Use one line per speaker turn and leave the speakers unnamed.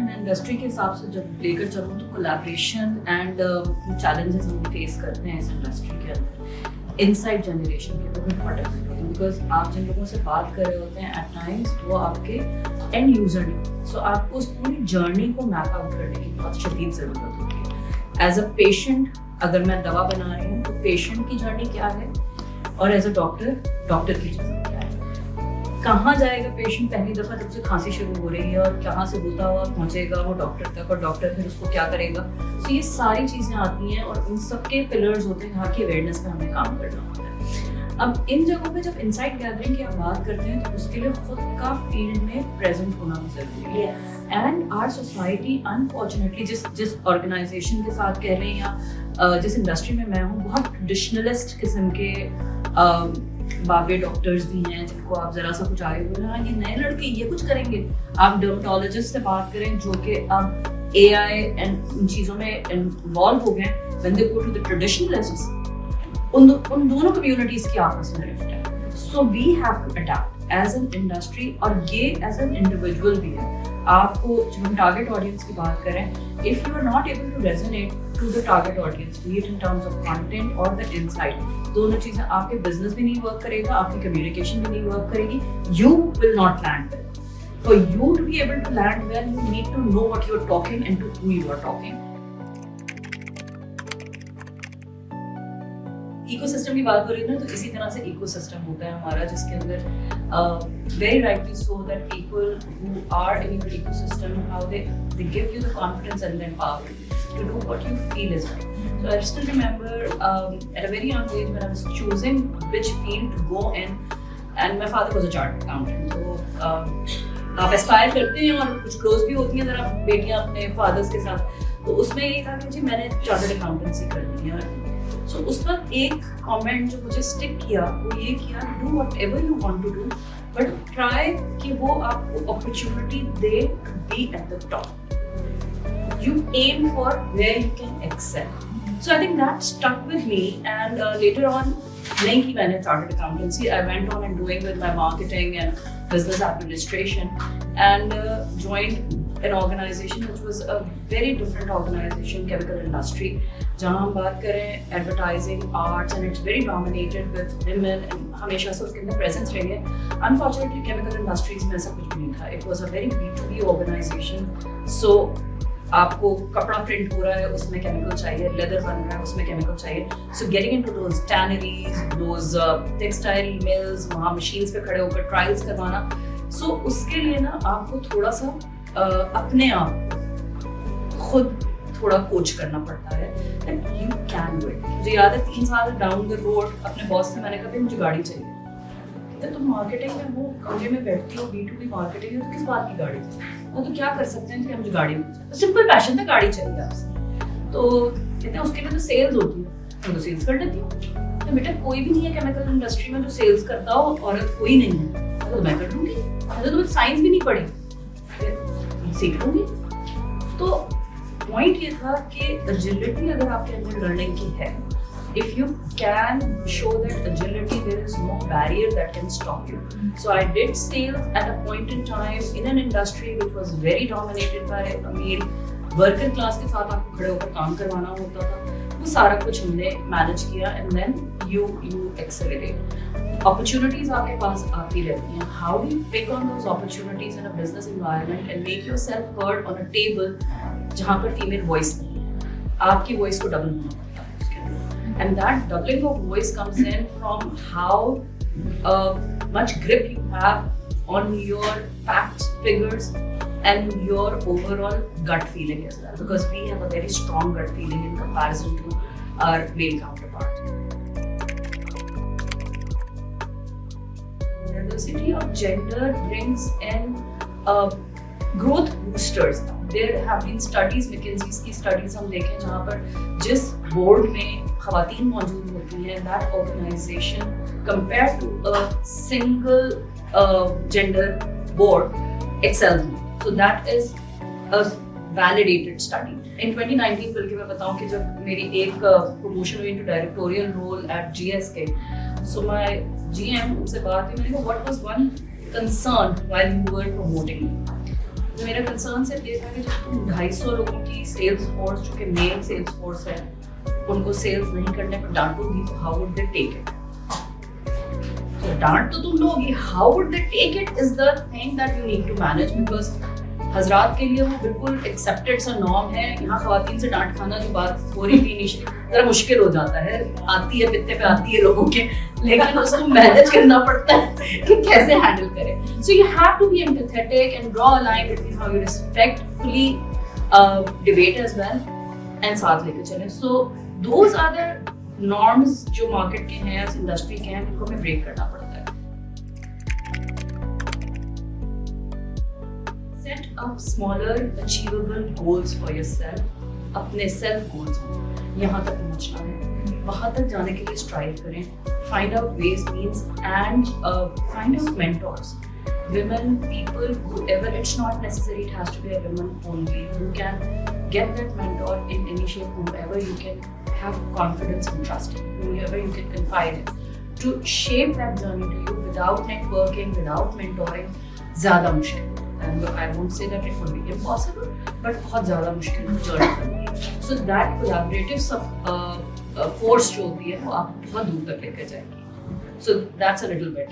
मैं इंडस्ट्री के हिसाब से जब लेकर चलूँ तो कोलैबोरेशन एंड चैलेंजेस हम फेस करते हैं इस इंडस्ट्री के अंदर इनसाइट जनरेशन के बहुत इंपॉर्टेंट होती है, बिकॉज आप जिन लोगों से बात कर रहे होते हैं एट टाइम्स वो आपके एंड यूजर नहीं, सो आपको उस पूरी जर्नी को मैप आउट करने की बहुत शदीद ज़रूरत होती है। एज अ पेशेंट अगर मैं दवा बना रही हूँ तो पेशेंट की जर्नी क्या है, और एज अ डॉक्टर की जर्नी क्या है, कहाँ जाएगा पेशेंट पहली दफ़ा जब से खांसी शुरू हो रही है और कहाँ से होता हुआ पहुँचेगा वो डॉक्टर तक, और डॉक्टर फिर उसको क्या करेगा। तो ये सारी चीज़ें आती हैं और उन सबके पिलर्स होते हैं जहाँ की अवेयरनेस पे हमें काम करना होता है। अब इन जगहों पे जब इनसाइट गैदरिंग की आप बात करते हैं तो उसके लिए खुद का फील्ड में प्रेजेंट होना भी जरूरी है। एंड आवर सोसाइटी अनफॉर्चुनेटली जिस ऑर्गेनाइजेशन के साथ कह लें या जिस इंडस्ट्री में मैं हूँ, बहुत ट्रेडिशनलिस्ट किस्म के बाबे डॉक्टर्स भी हैं जिनको आप जरा सा कुछ आगे बोले, हाँ ये नए लड़के ये कुछ करेंगे। आप डर्मेटोलॉजिस्ट से बात करें जो कि अब AI एंड इन चीज़ों में इन्वॉल्व हो गए, when they go to the traditionalists, उन दोनों कम्युनिटीज की आपस में रिफ्ट है। So we have to adapt as an industry, और ये एज एन इंडिविजुअल भी है। आपको जब हम टारगेट ऑडियंस की बात करें, if you are not able to resonate to the target audience, be it in terms of content और द इनसाइट, दोनों चीजें, आपके बिजनेस भी नहीं वर्क करेगा, आपकी कम्युनिकेशन भी नहीं वर्क करेगी, you will not land well. For you to be able to land well, you need to know what you're talking and to who you are talking. Ecosystem की बात हो रही है ना, तो इसी तरह से इकोसिस्टम होता है हमारा, जिसके अंदर very rightly so that people who are in your ecosystem, how they give you the confidence and the empowerment to do what you feel is right. So I still remember at a very young age when I was choosing which field to go in, and my father was a chartered accountant. So आप Aspire करते हैं और कुछ close भी होती हैं जरा बेटियां अपने फादर्स के साथ, तो उसमें ये था कि जी मैंने चार्टर्ड अकाउंटेंसी करनी है. सो उस वक्त एक कमेंट जो मुझे स्टिक किया वो ये किया, do whatever you want to do, but try कि वो आपको अपॉर्चुनिटी दे to be at the top. You aim for where you can excel. So I think that stuck with me, and later on नहीं कि मैंने chartered accountancy, I went on and doing with my marketing and business administration, and joined an organization which was a very different organization, chemical industry, जहाँ हम बात करें advertising, arts, and it's very dominated with women, and हमेशा से उसके अंदर presence रही है. Unfortunately chemical industries में ऐसा कुछ भी नहीं था. It was a very B2B organization, so आपको कपड़ा प्रिंट हो रहा है उसमें केमिकल चाहिए, लेदर बन रहा है उसमें केमिकल चाहिए. So getting into those tanneries, those textile mills, वहाँ मशीन्स पे खड़े होकर ट्रायल्स करवाना. सो उसके लिए ना आपको थोड़ा सा अपने आप खुद थोड़ा कोच करना पड़ता है that you can do it. मुझे याद है 3 साल डाउन द रोड अपने बॉस से मैंने कहा मुझे गाड़ी चाहिए. तो तुम मार्केटिंग में हो, कमरे में बैठती हो, B2B मार्केटिंग है, तो किस बात की गाड़ी चाहिए? तो क्या कर सकते हैं कि मुझे गाड़ी मिल जाए. तो सिंपल पैशन था, गाड़ी चाहिए आपसे. तो कहते हैं उसके लिए तो सेल्स होती है, तो सेल्स कर लेती हूँ. तो बेटा कोई भी नहीं है केमिकल इंडस्ट्री में जो सेल्स करता हो, औरत कोई नहीं है, तो मैं कर लूँगी. तो तुम्हें साइंस भी नहीं पढ़ी, सीख लूँगी. तो पॉइंट ये था कि एजिलिटी अगर आपके अंदर लर्निंग की है, if you can show that agility, there is no barrier that can stop you. So I did sales at a point in time in an industry which was very dominated by a male. Worker class के साथ आपको खड़े होकर काम करवाना होता था. वो सारा कुछ हमने मैनेज किया, and then you accelerate. Opportunities आपके पास आती रहती हैं. How do you pick on those opportunities in a business environment and make yourself heard on a table जहाँ पर female voice नहीं है? आपकी voice को double होना. And that doubling of voice comes in from how much grip you have on your facts, figures, and your overall gut feeling as well. Because we have a very strong gut feeling in comparison to our male counterparts. Diversity of gender brings in growth boosters. There have been studies, McKinsey's की studies हम देखें जहाँ पर जिस board में ख़वातीन मौजूद होती हैं, that organization compared to a single gender board excels more. So that is a validated study. In 2019 बल्कि मैं बताऊँ कि जब मेरी एक promotion हुई into directorial role at GSK, so my GM से बात हुई, मैंने कहा what was one concern while you were promoting me? तो मेरा कंसर्न सिर्फ ये था कि जब तुम 250 लोगों की सेल्स फोर्स, जो कि मेन सेल्स फोर्स है, उनको सेल्स नहीं करने पर डांटोगी तो how would they take it? तो डांट तो तुम लोगी, how would they take it is the thing that you need to manage, because हजरात के लिए वो बिल्कुल एक्सेप्टेड सा नॉर्म है। यहाँ खवातीन से डांट खाना जो बात हो रही थी इनिशियली, जरा मुश्किल हो जाता है, आती है पित्ते पे आती है लोगों के, लेकिन उसको मैनेज करना पड़ता है कि कैसे हैंडल करें। So you have to be empathetic and draw a line between how you respectfully debate as well and साथ लेके चलें। So those are the norms जो मार्केट के हैं, इस इंडस्ट्री के हैं, जिनको हमें ब्रेक करना पड़ता है। Set up smaller achievable goals for yourself. अपने सेल्फ गोल्स यहाँ तक पहुँचना है, वहाँ तक जाने के लिए स्ट्राइव करें. Find out ways, means and find out mentors. Women, people, whoever, it's not necessary it has to be a woman only. You can get that mentor in any shape, whoever you can have confidence and trust in, whoever you can confide in, to shape that journey to you. Without networking, without mentoring, ज़्यादा मुश्किल. And I won't say that it would be impossible, but बहुत ज़्यादा मुश्किल journey करनी है. So that collaborative force जो होती है वो आपको बहुत दूर तक लेकर जाएगी. So that's a little bit.